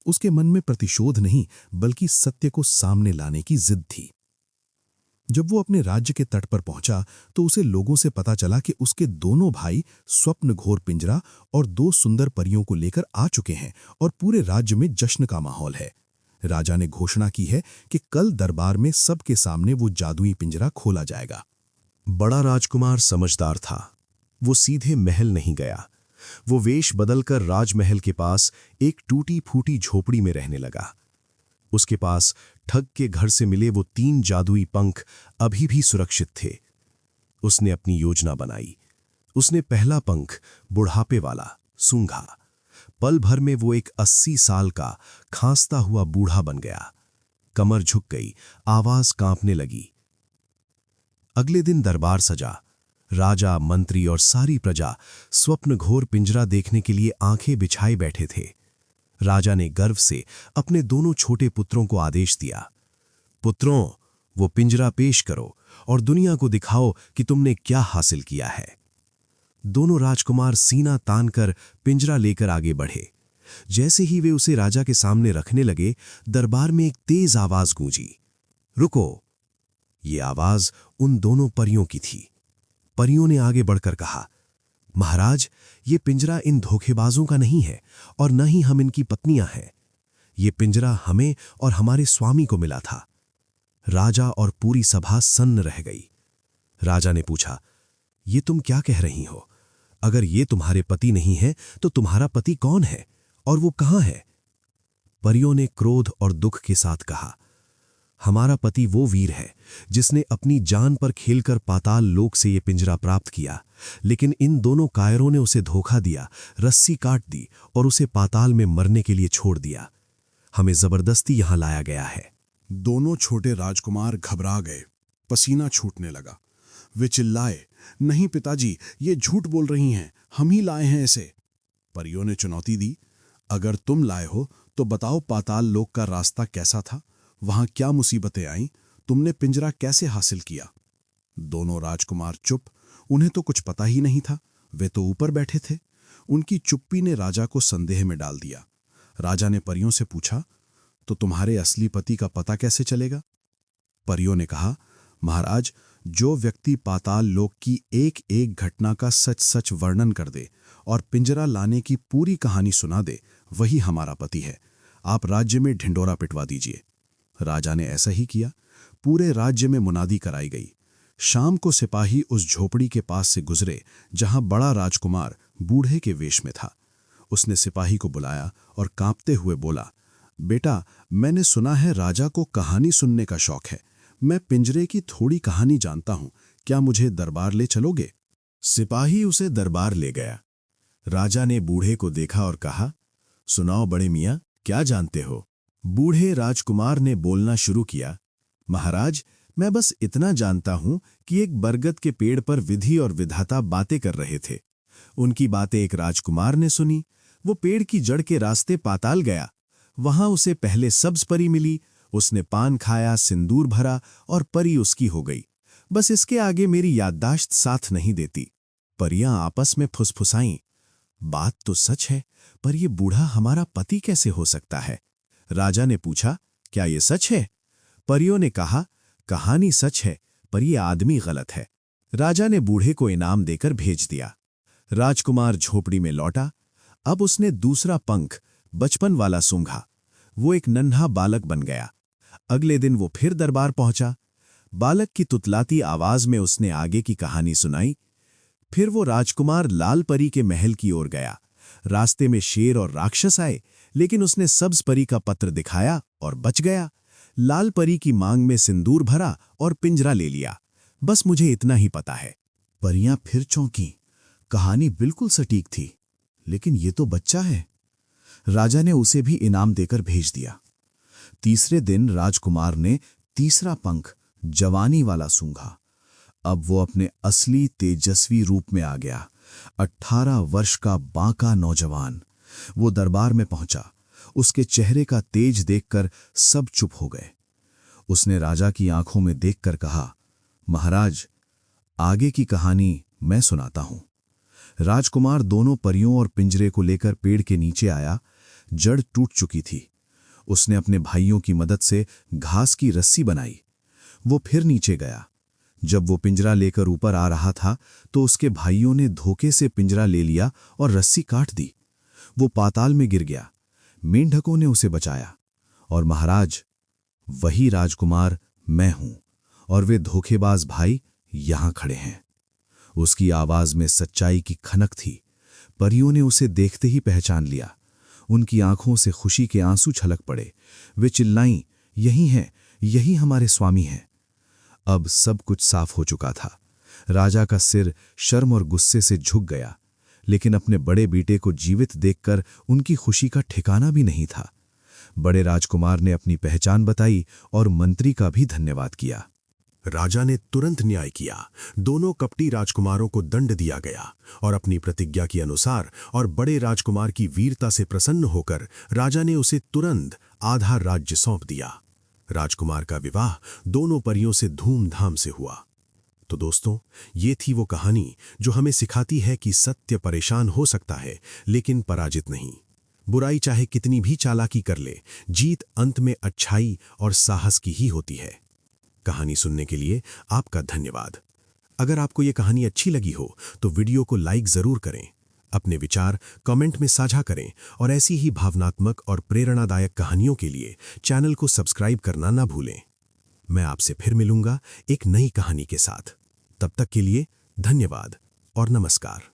उसके मन में प्रतिशोध नहीं बल्कि सत्य को सामने लाने की जिद थी। जब वो अपने राज्य के तट पर पहुंचा तो उसे लोगों से पता चला कि उसके दोनों भाई स्वप्न घोर पिंजरा और 2 सुंदर परियों को लेकर आ चुके हैं और पूरे राज्य में जश्न का माहौल है। राजा ने घोषणा की है कि कल दरबार में सबके सामने वो जादुई पिंजरा खोला जाएगा। बड़ा राजकुमार समझदार था। वो सीधे महल नहीं गया। वो वेश बदलकर राजमहल के पास एक टूटी फूटी झोपड़ी में रहने लगा। उसके पास ठग के घर से मिले वो 3 जादुई पंख अभी भी सुरक्षित थे। उसने अपनी योजना बनाई। उसने पहला पंख बुढ़ापे वाला सूंघा। पल भर में वो एक 80 साल का खांसता हुआ बूढ़ा बन गया। कमर झुक गई, आवाज कांपने लगी। अगले दिन दरबार सजा। राजा, मंत्री और सारी प्रजा स्वप्न घोर पिंजरा देखने के लिए आंखें बिछाए बैठे थे। राजा ने गर्व से अपने दोनों छोटे पुत्रों को आदेश दिया, पुत्रों, वो पिंजरा पेश करो और दुनिया को दिखाओ कि तुमने क्या हासिल किया है। दोनों राजकुमार सीना तानकर पिंजरा लेकर आगे बढ़े। जैसे ही वे उसे राजा के सामने रखने लगे, दरबार में एक तेज आवाज गूंजी, रुको। ये आवाज उन दोनों परियों की थी। परियों ने आगे बढ़कर कहा, महाराज, ये पिंजरा इन धोखेबाजों का नहीं है और न ही हम इनकी पत्नियां हैं। ये पिंजरा हमें और हमारे स्वामी को मिला था। राजा और पूरी सभा सन्न रह गई। राजा ने पूछा, ये तुम क्या कह रही हो? अगर ये तुम्हारे पति नहीं है तो तुम्हारा पति कौन है और वो कहां है? परियों ने क्रोध और दुख के साथ कहा, हमारा पति वो वीर है जिसने अपनी जान पर खेलकर पाताल लोक से ये पिंजरा प्राप्त किया, लेकिन इन दोनों कायरों ने उसे धोखा दिया, रस्सी काट दी और उसे पाताल में मरने के लिए छोड़ दिया। हमें जबरदस्ती यहां लाया गया है। दोनों छोटे राजकुमार घबरा गए, पसीना छूटने लगा। वे चिल्लाए, नहीं पिताजी, ये झूठ बोल रही हैं, हम ही लाए हैं इसे। परियों ने चुनौती दी, अगर तुम लाए हो तो बताओ पाताल लोक का रास्ता कैसा था, वहां क्या मुसीबतें आईं, तुमने पिंजरा कैसे हासिल किया। दोनों राजकुमार चुप, उन्हें तो कुछ पता ही नहीं था, वे तो ऊपर बैठे थे। उनकी चुप्पी ने राजा को संदेह में डाल दिया। राजा ने परियों से पूछा, तो तुम्हारे असली पति का पता कैसे चलेगा? परियों ने कहा, महाराज, जो व्यक्ति पाताल लोक की एक एक घटना का सच सच वर्णन कर दे और पिंजरा लाने की पूरी कहानी सुना दे, वही हमारा पति है। आप राज्य में ढिंडोरा पिटवा दीजिए। राजा ने ऐसा ही किया। पूरे राज्य में मुनादी कराई गई। शाम को सिपाही उस झोपड़ी के पास से गुजरे जहां बड़ा राजकुमार बूढ़े के वेश में था। उसने सिपाही को बुलाया और कांपते हुए बोला, बेटा, मैंने सुना है राजा को कहानी सुनने का शौक है। मैं पिंजरे की थोड़ी कहानी जानता हूं, क्या मुझे दरबार ले चलोगे? सिपाही उसे दरबार ले गया। राजा ने बूढ़े को देखा और कहा, सुनाओ बड़े मियाँ, क्या जानते हो? बूढ़े राजकुमार ने बोलना शुरू किया, महाराज, मैं बस इतना जानता हूं कि एक बरगद के पेड़ पर विधि और विधाता बातें कर रहे थे। उनकी बातें एक राजकुमार ने सुनी। वो पेड़ की जड़ के रास्ते पाताल गया। वहां उसे पहले सब्ज परी मिली। उसने पान खाया, सिंदूर भरा और परी उसकी हो गई। बस इसके आगे मेरी याददाश्त साथ नहीं देती। परियां आपस में फुसफुसाईं, बात तो सच है, पर यह बूढ़ा हमारा पति कैसे हो सकता है? राजा ने पूछा, क्या ये सच है? परियों ने कहा, कहानी सच है, पर यह आदमी गलत है। राजा ने बूढ़े को इनाम देकर भेज दिया। राजकुमार झोपड़ी में लौटा। अब उसने दूसरा पंख, बचपन वाला सूंघा। वो एक नन्हा बालक बन गया। अगले दिन वो फिर दरबार पहुंचा। बालक की तुतलाती आवाज में उसने आगे की कहानी सुनाई। फिर वो राजकुमार लाल परी के महल की ओर गया। रास्ते में शेर और राक्षस आए, लेकिन उसने सब्ज परी का पत्र दिखाया और बच गया। लाल परी की मांग में सिंदूर भरा और पिंजरा ले लिया। बस मुझे इतना ही पता है। परियां फिर चौंकी। कहानी बिल्कुल सटीक थी, लेकिन ये तो बच्चा है। राजा ने उसे भी इनाम देकर भेज दिया। तीसरे दिन राजकुमार ने तीसरा पंख, जवानी वाला सूंघा। अब वो अपने असली तेजस्वी रूप में आ गया। 18 वर्ष का बांका नौजवान। वो दरबार में पहुंचा। उसके चेहरे का तेज देखकर सब चुप हो गए। उसने राजा की आंखों में देखकर कहा, महाराज, आगे की कहानी मैं सुनाता हूं। राजकुमार दोनों परियों और पिंजरे को लेकर पेड़ के नीचे आया। जड़ टूट चुकी थी। उसने अपने भाइयों की मदद से घास की रस्सी बनाई। वो फिर नीचे गया। जब वो पिंजरा लेकर ऊपर आ रहा था तो उसके भाइयों ने धोखे से पिंजरा ले लिया और रस्सी काट दी। वो पाताल में गिर गया। मेंढकों ने उसे बचाया। और महाराज, वही राजकुमार मैं हूं और वे धोखेबाज भाई यहां खड़े हैं। उसकी आवाज में सच्चाई की खनक थी। परियों ने उसे देखते ही पहचान लिया। उनकी आंखों से खुशी के आंसू छलक पड़े। वे चिल्लाईं, यही हैं, यही हमारे स्वामी हैं। अब सब कुछ साफ हो चुका था। राजा का सिर शर्म और गुस्से से झुक गया, लेकिन अपने बड़े बेटे को जीवित देखकर उनकी खुशी का ठिकाना भी नहीं था। बड़े राजकुमार ने अपनी पहचान बताई और मंत्री का भी धन्यवाद किया। राजा ने तुरंत न्याय किया। दोनों कपटी राजकुमारों को दंड दिया गया और अपनी प्रतिज्ञा के अनुसार और बड़े राजकुमार की वीरता से प्रसन्न होकर राजा ने उसे तुरंत आधा राज्य सौंप दिया। राजकुमार का विवाह दोनों परियों से धूमधाम से हुआ। तो दोस्तों, ये थी वो कहानी जो हमें सिखाती है कि सत्य परेशान हो सकता है, लेकिन पराजित नहीं। बुराई चाहे कितनी भी चालाकी कर ले, जीत अंत में अच्छाई और साहस की ही होती है। कहानी सुनने के लिए आपका धन्यवाद। अगर आपको ये कहानी अच्छी लगी हो तो वीडियो को लाइक जरूर करें, अपने विचार कमेंट में साझा करें और ऐसी ही भावनात्मक और प्रेरणादायक कहानियों के लिए चैनल को सब्सक्राइब करना ना भूलें। मैं आपसे फिर मिलूंगा एक नई कहानी के साथ। तब तक के लिए धन्यवाद और नमस्कार।